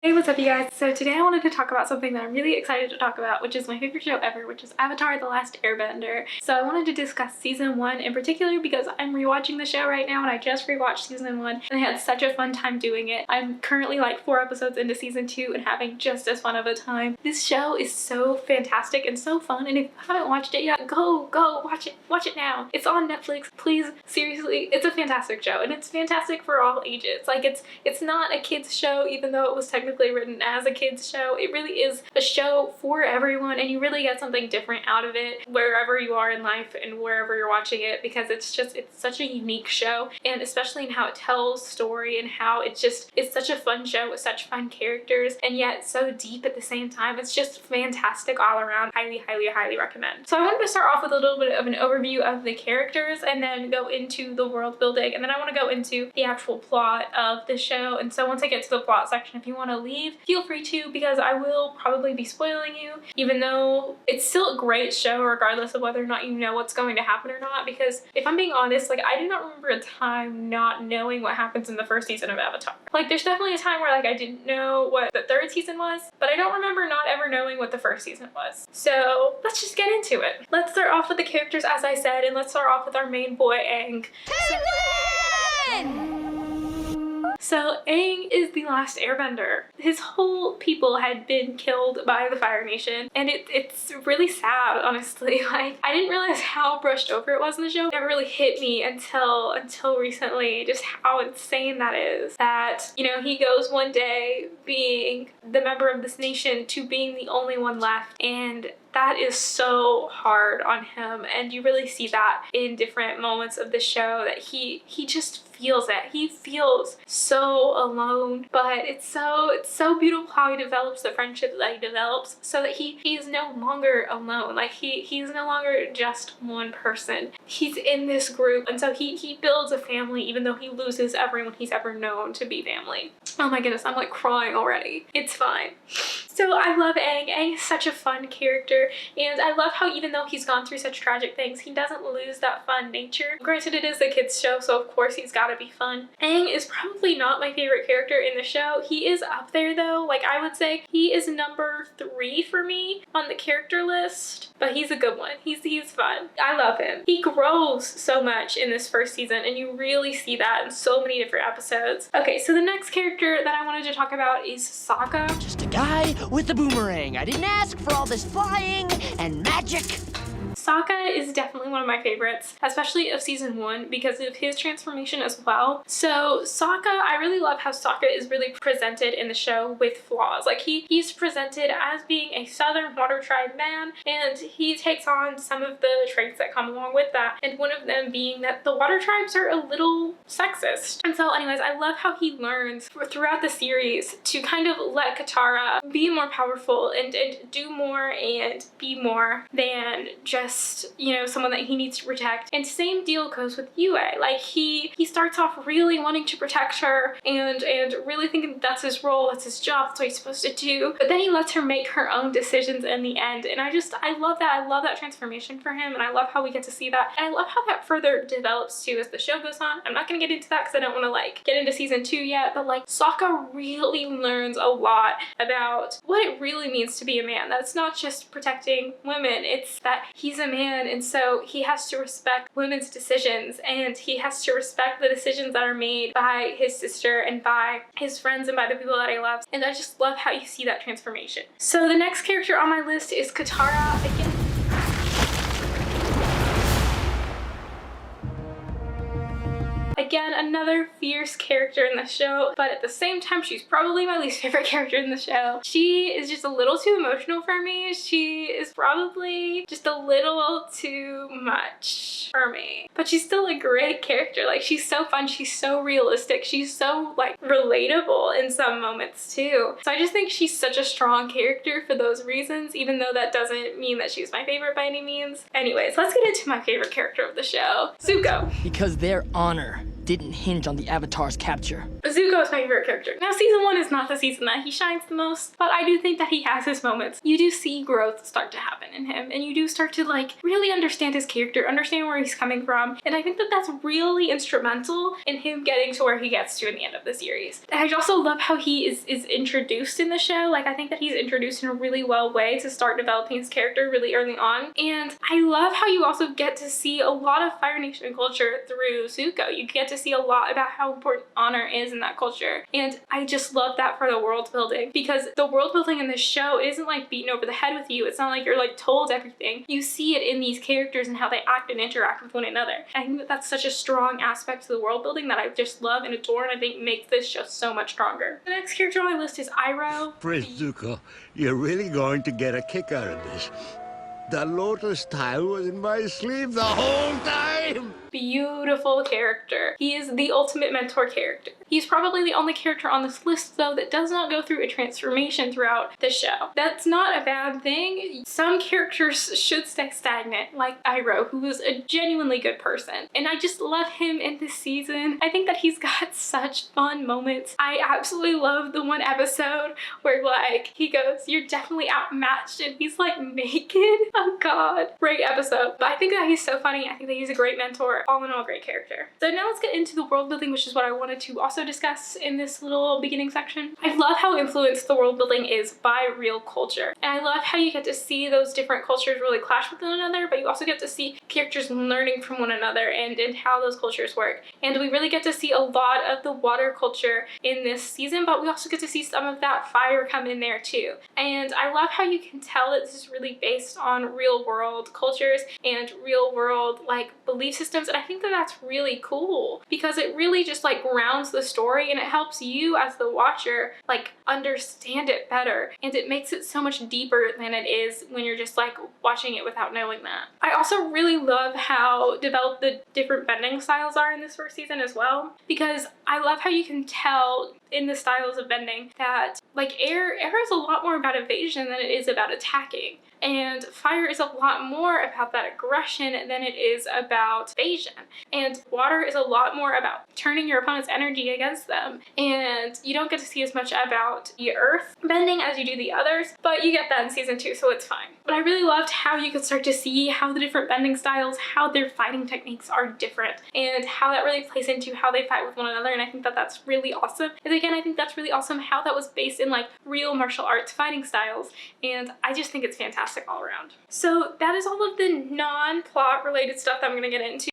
Hey, what's up you guys? So today I wanted to talk about something that I'm really excited to talk about, which is my favorite show ever, which is Avatar: The Last Airbender. So I wanted to discuss season 1 in particular because I'm rewatching the show right now and I just rewatched season 1 and I had such a fun time doing it. I'm currently like 4 episodes into season 2 and having just as fun of a time. This show is so fantastic and so fun, and if you haven't watched it yet, go watch it. Watch it now. It's on Netflix. Please, seriously, it's a fantastic show and it's fantastic for all ages. Like it's not a kids show, even though it was technically written as a kids show. It really is a show for everyone, and you really get something different out of it wherever you are in life and wherever you're watching it, because it's such a unique show, and especially in how it tells story and how it's such a fun show with such fun characters and yet so deep at the same time. It's just fantastic all around. Highly recommend. So I wanted to start off with a little bit of an overview of the characters and then go into the world building, and then I want to go into the actual plot of the show. And so once I get to the plot section, if you want to leave, feel free to, because I will probably be spoiling you, even though it's still a great show regardless of whether or not you know what's going to happen or not. Because if I'm being honest, like, I do not remember a time not knowing what happens in the first season of Avatar. Like, there's definitely a time where like I didn't know what the third season was, but I don't remember not ever knowing what the first season was. So let's just get into it. Let's start off with the characters, as I said, and let's start off with our main boy, Aang. So Aang is the last airbender. His whole people had been killed by the Fire Nation, and it's really sad, honestly. Like, I didn't realize how brushed over it was in the show. It never really hit me until recently, just how insane that is. That, you know, he goes one day being the member of this nation to being the only one left, and that is so hard on him, and you really see that in different moments of the show, that he just feels it. He feels so alone, but it's so beautiful how he develops the friendship that he develops, so that he's no longer alone. Like, he's no longer just one person. He's in this group, and so he builds a family even though he loses everyone he's ever known to be family. Oh my goodness, I'm like crying already. It's fine. So I love Aang. Aang is such a fun character, and I love how even though he's gone through such tragic things, he doesn't lose that fun nature. Granted, it is a kids show, so of course he's gotta be fun. Aang is probably not my favorite character in the show. He is up there though. Like, I would say he is number 3 for me on the character list, but he's a good one. He's fun. I love him. He grows so much in this first season, and you really see that in so many different episodes. Okay, so the next character that I wanted to talk about is Sokka. Just a guy with a boomerang. I didn't ask for all this flying and magic. Sokka is definitely one of my favorites, especially of season 1, because of his transformation as well. So Sokka, I really love how Sokka is really presented in the show with flaws. Like, he's presented as being a Southern Water Tribe man, and he takes on some of the traits that come along with that, and one of them being that the Water Tribes are a little sexist. And so anyways, I love how he learns throughout the series to kind of let Katara be more powerful and do more and be more than just, you know, someone that he needs to protect. And same deal goes with Yue. Like, he starts off really wanting to protect her and really thinking that's his role, that's his job, that's what he's supposed to do, but then he lets her make her own decisions in the end. And I love that. I love that transformation for him, and I love how we get to see that, and I love how that further develops too as the show goes on. I'm not gonna get into that because I don't want to like get into season 2 yet, but like, Sokka really learns a lot about what it really means to be a man. That's not just protecting women, it's that he's a man, and so he has to respect women's decisions, and he has to respect the decisions that are made by his sister and by his friends and by the people that he loves. And I just love how you see that transformation. So the next character on my list is Katara. Again, another fierce character in the show, but at the same time, she's probably my least favorite character in the show. She is just a little too emotional for me. She is probably just a little too much for me, but she's still a great character. Like, she's so fun. She's so realistic. She's so like relatable in some moments too. So I just think she's such a strong character for those reasons, even though that doesn't mean that she's my favorite by any means. Anyways, let's get into my favorite character of the show, Zuko. Because their honor didn't hinge on the Avatar's capture. Zuko is my favorite character. Now, season 1 is not the season that he shines the most, but I do think that he has his moments. You do see growth start to happen in him, and you do start to like really understand his character, understand where he's coming from, and I think that that's really instrumental in him getting to where he gets to in the end of the series. And I also love how he is introduced in the show. Like, I think that he's introduced in a really well way to start developing his character really early on, and I love how you also get to see a lot of Fire Nation culture through Zuko. You get to see a lot about how important honor is in that culture, and I just love that for the world building, because the world building in this show isn't like beaten over the head with you. It's not like you're like told everything. You see it in these characters and how they act and interact with one another. I think that that's such a strong aspect to the world building that I just love and adore, and I think makes this show so much stronger. The next character on my list is Iroh. Prince Zuko, you're really going to get a kick out of this. The lotus tile was in my sleeve the whole time! Beautiful character. He is the ultimate mentor character. He's probably the only character on this list, though, that does not go through a transformation throughout the show. That's not a bad thing. Some characters should stay stagnant, like Iroh, who is a genuinely good person. And I just love him in this season. I think that he's got such fun moments. I absolutely love the one episode where, like, he goes, "You're definitely outmatched," and he's, like, naked. Oh, God. Great episode. But I think that he's so funny. I think that he's a great mentor. All in all, great character. So now let's get into the world building, which is what I wanted to also discuss in this little beginning section. I love how influenced the world building is by real culture. And I love how you get to see those different cultures really clash with one another, but you also get to see characters learning from one another and how those cultures work. And we really get to see a lot of the water culture in this season, but we also get to see some of that fire come in there too. And I love how you can tell that this is really based on real world cultures and real world like belief systems. And I think that that's really cool, because it really just like grounds the story and it helps you as the watcher like understand it better, and it makes it so much deeper than it is when you're just like watching it without knowing that. I also really love how developed the different bending styles are in this first season as well, because I love how you can tell in the styles of bending that like air is a lot more about evasion than it is about attacking. And fire is a lot more about that aggression than it is about evasion. And water is a lot more about turning your opponent's energy against them. And you don't get to see as much about the earth bending as you do the others, but you get that in season 2, so it's fine. But I really loved how you could start to see how the different bending styles, how their fighting techniques are different, and how that really plays into how they fight with one another. And I think that that's really awesome. And again, I think that's really awesome how that was based in like real martial arts fighting styles. And I just think it's fantastic all around. So that is all of the non-plot related stuff that I'm going to get into.